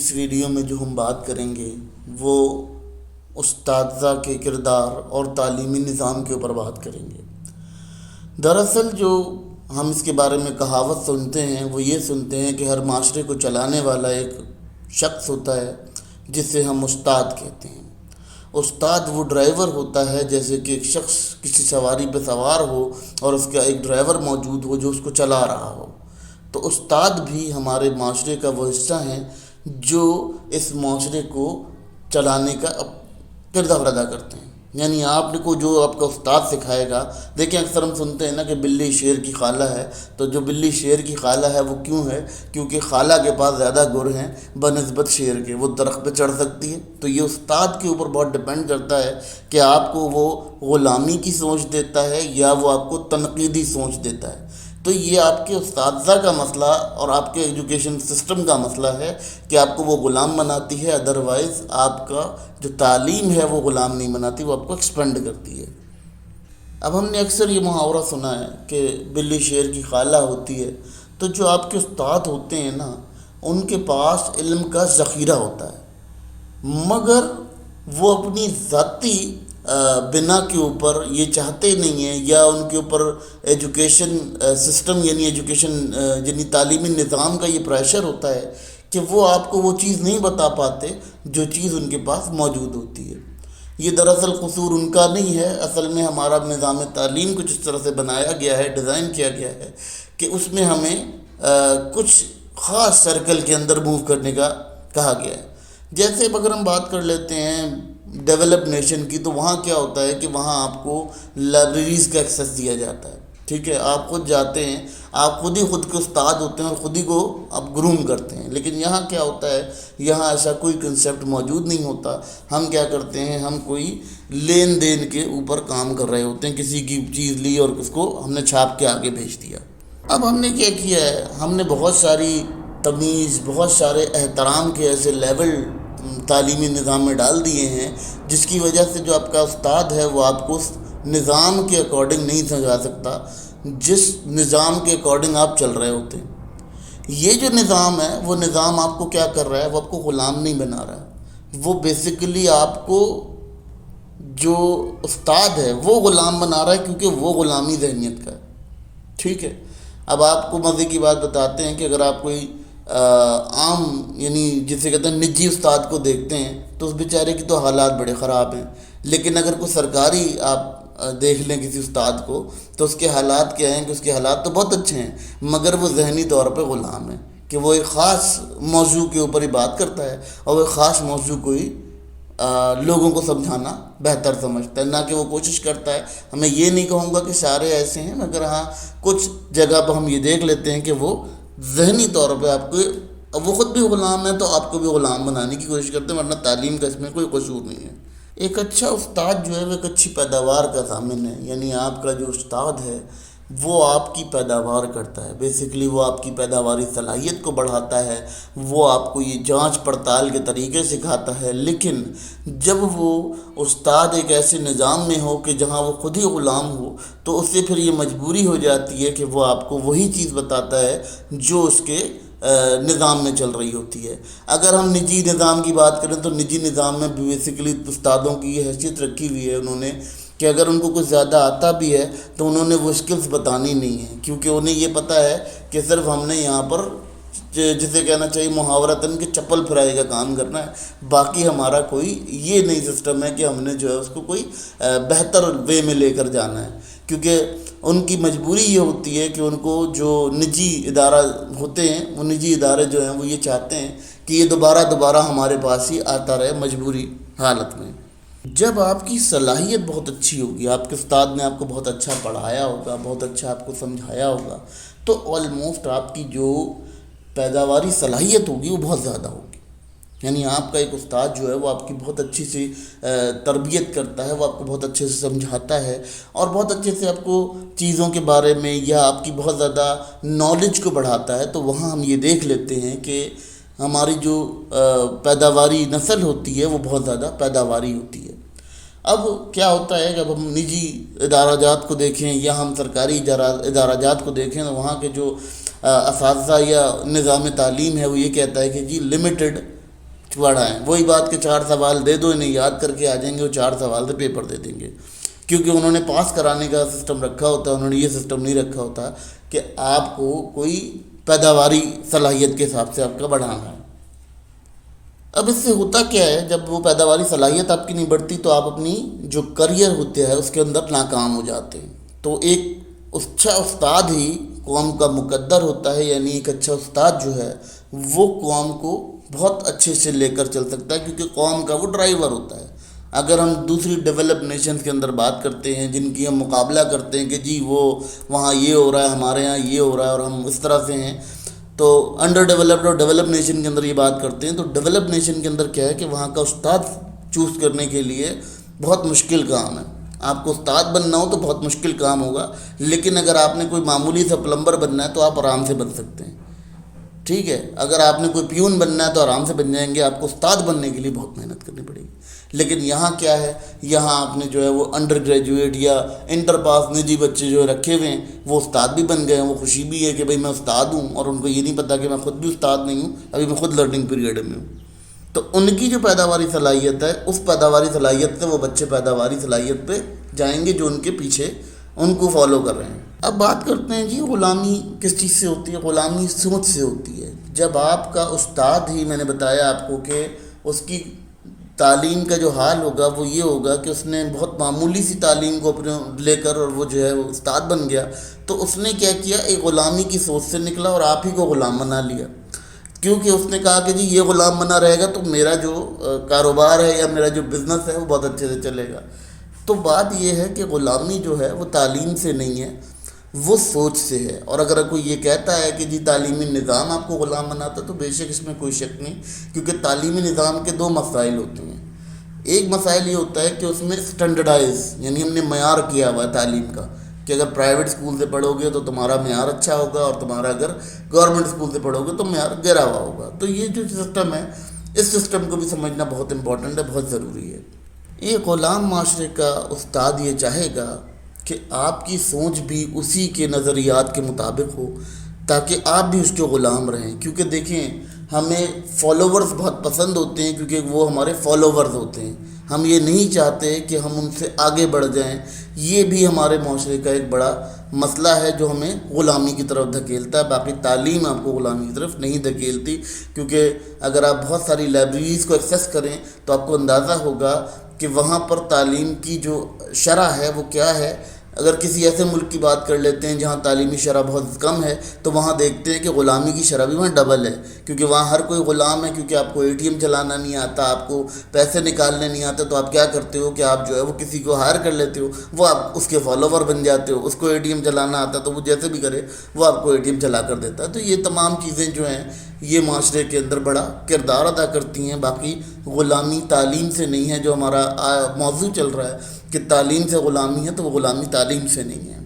اس video میں جو ہم بات کریں گے وہ اساتذہ کے کردار اور تعلیمی نظام کے اوپر بات کریں گے۔ دراصل جو ہم اس کے بارے میں کہاوت سنتے ہیں وہ یہ سنتے ہیں کہ ہر معاشرے کو چلانے والا ایک شخص ہوتا ہے جسے ہم استاد کہتے ہیں۔ استاد وہ ڈرائیور ہوتا ہے، جیسے کہ ایک شخص کسی سواری پہ سوار ہو اور اس کا ایک ڈرائیور موجود ہو جو اس کو چلا رہا ہو۔ تو استاد بھی ہمارے معاشرے کا وہ حصہ ہیں جو اس معاشرے کو چلانے کا کردار ادا کرتے ہیں۔ یعنی آپ کو جو آپ کا استاد سکھائے گا، دیکھیں اکثر ہم سنتے ہیں نا کہ بلی شیر کی خالہ ہے، تو جو بلی شیر کی خالہ ہے وہ کیوں ہے؟ کیونکہ خالہ کے پاس زیادہ گر ہیں بنسبت شیر کے، وہ درخت پہ چڑھ سکتی ہے۔ تو یہ استاد کے اوپر بہت ڈپینڈ کرتا ہے کہ آپ کو وہ غلامی کی سوچ دیتا ہے یا وہ آپ کو تنقیدی سوچ دیتا ہے۔ تو یہ آپ کے اساتذہ کا مسئلہ اور آپ کے ایجوکیشن سسٹم کا مسئلہ ہے کہ آپ کو وہ غلام بناتی ہے، ادروائز آپ کا جو تعلیم ہے وہ غلام نہیں بناتی، وہ آپ کو ایکسپینڈ کرتی ہے۔ اب ہم نے اکثر یہ محاورہ سنا ہے کہ بلی شیر کی خالہ ہوتی ہے، تو جو آپ کے استاد ہوتے ہیں نا ان کے پاس علم کا ذخیرہ ہوتا ہے، مگر وہ اپنی ذاتی بنا کے اوپر یہ چاہتے نہیں ہیں، یا ان کے اوپر ایجوکیشن سسٹم یعنی تعلیمی نظام کا یہ پریشر ہوتا ہے کہ وہ آپ کو وہ چیز نہیں بتا پاتے جو چیز ان کے پاس موجود ہوتی ہے۔ یہ دراصل قصور ان کا نہیں ہے، اصل میں ہمارا نظام تعلیم کچھ اس طرح سے بنایا گیا ہے، ڈیزائن کیا گیا ہے کہ اس میں ہمیں کچھ خاص سرکل کے اندر موو کرنے کا کہا گیا ہے۔ جیسے اگر ہم بات کر لیتے ہیں ڈیولپ نیشن کی، تو وہاں کیا ہوتا ہے کہ وہاں آپ کو لائبریریز کا ایکسیس دیا جاتا ہے، ٹھیک ہے، آپ خود جاتے ہیں، آپ خود ہی خود کے استاد ہوتے ہیں اور خود ہی کو آپ گروم کرتے ہیں۔ لیکن یہاں کیا ہوتا ہے، یہاں ایسا کوئی کنسیپٹ موجود نہیں ہوتا۔ ہم کیا کرتے ہیں، ہم کوئی لین دین کے اوپر کام کر رہے ہوتے ہیں، کسی کی چیز لی اور اس کو ہم نے چھاپ کے آگے بھیج دیا۔ اب ہم نے کیا کیا ہے، ہم نے بہت ساری تمیز، بہت سارے احترام کے ایسے لیول تعلیمی نظام میں ڈال دیے ہیں جس کی وجہ سے جو آپ کا استاد ہے وہ آپ کو اس نظام کے اکارڈنگ نہیں سمجھا سکتا جس نظام کے اکارڈنگ آپ چل رہے ہوتے ہیں۔ یہ جو نظام ہے وہ نظام آپ کو کیا کر رہا ہے، وہ آپ کو غلام نہیں بنا رہا ہے، وہ بیسیکلی آپ کو جو استاد ہے وہ غلام بنا رہا ہے، کیونکہ وہ غلامی ذہنیت کا ہے، ٹھیک ہے۔ اب آپ کو مزے کی بات بتاتے ہیں کہ اگر آپ کوئی عام یعنی جسے کہتے ہیں نجی استاد کو دیکھتے ہیں تو اس بیچارے کی تو حالات بڑے خراب ہیں، لیکن اگر کوئی سرکاری آپ دیکھ لیں کسی استاد کو تو اس کے حالات کیا ہیں کہ اس کے حالات تو بہت اچھے ہیں، مگر وہ ذہنی طور پہ غلام ہے کہ وہ ایک خاص موضوع کے اوپر ہی بات کرتا ہے اور وہ ایک خاص موضوع کو ہی لوگوں کو سمجھانا بہتر سمجھتا ہے، نہ کہ وہ کوشش کرتا ہے۔ ہمیں یہ نہیں کہوں گا کہ سارے ایسے ہیں، مگر ہاں کچھ جگہ پہ ہم یہ دیکھ لیتے ہیں کہ وہ ذہنی طور پہ آپ کو، وہ خود بھی غلام ہے تو آپ کو بھی غلام بنانے کی کوشش کرتے ہیں، ورنہ تعلیم کا اس میں کوئی قصور نہیں ہے۔ ایک اچھا استاد جو ہے وہ ایک اچھی پیداوار کا ضامن ہے، یعنی آپ کا جو استاد ہے وہ آپ کی پیداوار کرتا ہے، بیسیکلی وہ آپ کی پیداواری صلاحیت کو بڑھاتا ہے، وہ آپ کو یہ جانچ پڑتال کے طریقے سکھاتا ہے۔ لیکن جب وہ استاد ایک ایسے نظام میں ہو کہ جہاں وہ خود ہی غلام ہو تو اس سے پھر یہ مجبوری ہو جاتی ہے کہ وہ آپ کو وہی چیز بتاتا ہے جو اس کے نظام میں چل رہی ہوتی ہے۔ اگر ہم نجی نظام کی بات کریں تو نجی نظام میں بیسیکلی استادوں کی یہ حیثیت رکھی ہوئی ہے انہوں نے کہ اگر ان کو کچھ زیادہ آتا بھی ہے تو انہوں نے وہ اسکلز بتانی نہیں ہیں، کیونکہ انہیں یہ پتہ ہے کہ صرف ہم نے یہاں پر جسے کہنا چاہیے محاورتاً کہ چپل پھرائی کا کام کرنا ہے، باقی ہمارا کوئی یہ نہیں سسٹم ہے کہ ہم نے جو ہے اس کو کوئی بہتر وے میں لے کر جانا ہے، کیونکہ ان کی مجبوری یہ ہوتی ہے کہ ان کو جو نجی ادارہ ہوتے ہیں، وہ نجی ادارے جو ہیں وہ یہ چاہتے ہیں کہ یہ دوبارہ ہمارے پاس ہی آتا رہے مجبوری حالت میں۔ جب آپ کی صلاحیت بہت اچھی ہوگی، آپ کے استاد نے آپ کو بہت اچھا پڑھایا ہوگا، بہت اچھا آپ کو سمجھایا ہوگا، تو آلموسٹ آپ کی جو پیداواری صلاحیت ہوگی وہ بہت زیادہ ہوگی۔ یعنی آپ کا ایک استاد جو ہے وہ آپ کی بہت اچھی سی تربیت کرتا ہے، وہ آپ کو بہت اچھے سے سمجھاتا ہے اور بہت اچھے سے آپ کو چیزوں کے بارے میں یا آپ کی بہت زیادہ نالج کو بڑھاتا ہے۔ تو وہاں ہم یہ دیکھ لیتے ہیں کہ ہماری جو پیداواری نسل ہوتی ہے وہ بہت زیادہ پیداواری ہوتی ہے۔ اب کیا ہوتا ہے، جب ہم نجی ادارہ جات کو دیکھیں یا ہم سرکاری ادارہ جات کو دیکھیں تو وہاں کے جو اساتذہ یا نظام تعلیم ہے وہ یہ کہتا ہے کہ جی لمیٹڈ پڑھائیں. وہی بات کہ 4 سوال دے دو انہیں یاد کر کے آ جائیں گے، وہ 4 سوال سے پیپر دے دیں گے، کیونکہ انہوں نے پاس کرانے کا سسٹم رکھا ہوتا ہے. انہوں نے یہ سسٹم نہیں رکھا ہوتا کہ آپ کو کوئی پیداواری صلاحیت کے حساب سے آپ کا بڑھانا ہے. اب اس سے ہوتا کیا ہے، جب وہ پیداواری صلاحیت آپ کی نہیں بڑھتی تو آپ اپنی جو کریئر ہوتے ہیں اس کے اندر ناکام ہو جاتے ہیں. تو ایک اچھا استاد ہی قوم کا مقدر ہوتا ہے، یعنی ایک اچھا استاد جو ہے وہ قوم کو بہت اچھے سے لے کر چل سکتا ہے، کیونکہ قوم کا وہ ڈرائیور ہوتا ہے. اگر ہم دوسری ڈیولپ نیشنز کے اندر بات کرتے ہیں جن کی ہم مقابلہ کرتے ہیں کہ جی وہ وہاں یہ ہو رہا ہے، ہمارے یہاں یہ ہو رہا ہے اور ہم اس طرح سے ہیں، تو انڈر ڈیولپڈ اور ڈیولپ نیشن کے اندر یہ بات کرتے ہیں، تو ڈیولپ نیشن کے اندر کیا ہے کہ وہاں کا استاد چوز کرنے کے لیے بہت مشکل کام ہے. آپ کو استاد بننا ہو تو بہت مشکل کام ہوگا، لیکن اگر آپ نے کوئی معمولی سا پلمبر بننا ہے تو آپ آرام سے بن سکتے ہیں. ٹھیک ہے، اگر آپ نے کوئی پیون بننا ہے تو آرام سے بن جائیں گے. آپ کو استاد بننے کے لیے بہت محنت کرنی پڑے گی. لیکن یہاں کیا ہے، یہاں آپ نے جو ہے وہ انڈر گریجویٹ یا انٹر پاس نجی بچے جو رکھے ہوئے ہیں وہ استاد بھی بن گئے ہیں. وہ خوشی بھی ہے کہ بھئی میں استاد ہوں، اور ان کو یہ نہیں پتہ کہ میں خود بھی استاد نہیں ہوں، ابھی میں خود لرننگ پیریڈ میں ہوں. تو ان کی جو پیداواری صلاحیت ہے، اس پیداواری صلاحیت سے وہ بچے پیداواری صلاحیت پہ جائیں گے جو ان کے پیچھے ان کو فالو کر رہے ہیں. اب بات کرتے ہیں جی غلامی کس چیز سے ہوتی ہے. غلامی سوچ سے ہوتی ہے. جب آپ کا استاد ہی، میں نے بتایا آپ کو کہ اس کی تعلیم کا جو حال ہوگا وہ یہ ہوگا کہ اس نے بہت معمولی سی تعلیم کو اپنے لے کر اور وہ جو ہے وہ استاد بن گیا، تو اس نے کیا کیا، ایک غلامی کی سوچ سے نکلا اور آپ ہی کو غلام بنا لیا. کیونکہ اس نے کہا کہ جی یہ غلام بنا رہے گا تو میرا جو کاروبار ہے یا میرا جو بزنس ہے وہ بہت اچھے سے چلے گا. تو بات یہ ہے کہ غلامی جو ہے وہ تعلیم سے نہیں ہے، وہ سوچ سے ہے. اور اگر کوئی یہ کہتا ہے کہ جی تعلیمی نظام آپ کو غلام بناتا تو بے شک اس میں کوئی شک نہیں، کیونکہ تعلیمی نظام کے 2 مسائل ہوتے ہیں. ایک مسائل یہ ہوتا ہے کہ اس میں اسٹینڈرڈائز، یعنی ہم نے معیار کیا ہوا ہے تعلیم کا، کہ اگر پرائیویٹ اسکول سے پڑھو گے تو تمہارا معیار اچھا ہوگا، اور تمہارا اگر گورنمنٹ اسکول سے پڑھو گے تو معیار گرا ہوا ہوگا. تو یہ جو سسٹم ہے، اس سسٹم کو بھی سمجھنا بہت امپورٹنٹ ہے، بہت ضروری ہے. ایک غلام معاشرے کا استاد یہ چاہے گا کہ آپ کی سوچ بھی اسی کے نظریات کے مطابق ہو، تاکہ آپ بھی اس کے غلام رہیں. کیونکہ دیکھیں، ہمیں فالوورز بہت پسند ہوتے ہیں کیونکہ وہ ہمارے فالوورز ہوتے ہیں. ہم یہ نہیں چاہتے کہ ہم ان سے آگے بڑھ جائیں. یہ بھی ہمارے معاشرے کا ایک بڑا مسئلہ ہے جو ہمیں غلامی کی طرف دھکیلتا ہے. باقی تعلیم آپ کو غلامی کی طرف نہیں دھکیلتی، کیونکہ اگر آپ بہت ساری لائبریریز کو ایکسیس کریں تو آپ کو اندازہ ہوگا کہ وہاں پر تعلیم کی جو شرح ہے وہ کیا ہے. اگر کسی ایسے ملک کی بات کر لیتے ہیں جہاں تعلیمی شرح بہت کم ہے، تو وہاں دیکھتے ہیں کہ غلامی کی شرح بھی وہاں ڈبل ہے، کیونکہ وہاں ہر کوئی غلام ہے. کیونکہ آپ کو ATM چلانا نہیں آتا، آپ کو پیسے نکالنے نہیں آتے، تو آپ کیا کرتے ہو کہ آپ جو ہے وہ کسی کو ہائر کر لیتے ہو، وہ آپ اس کے فالوور بن جاتے ہو. اس کو ATM چلانا آتا تو وہ جیسے بھی کرے وہ آپ کو ATM چلا کر دیتا ہے. تو یہ تمام چیزیں جو ہیں یہ معاشرے کے اندر بڑا کردار ادا کرتی ہیں. باقی غلامی تعلیم سے نہیں ہے، جو ہمارا موضوع چل رہا ہے کہ تعلیم سے غلامی ہے، تو وہ غلامی تعلیم سے نہیں ہے.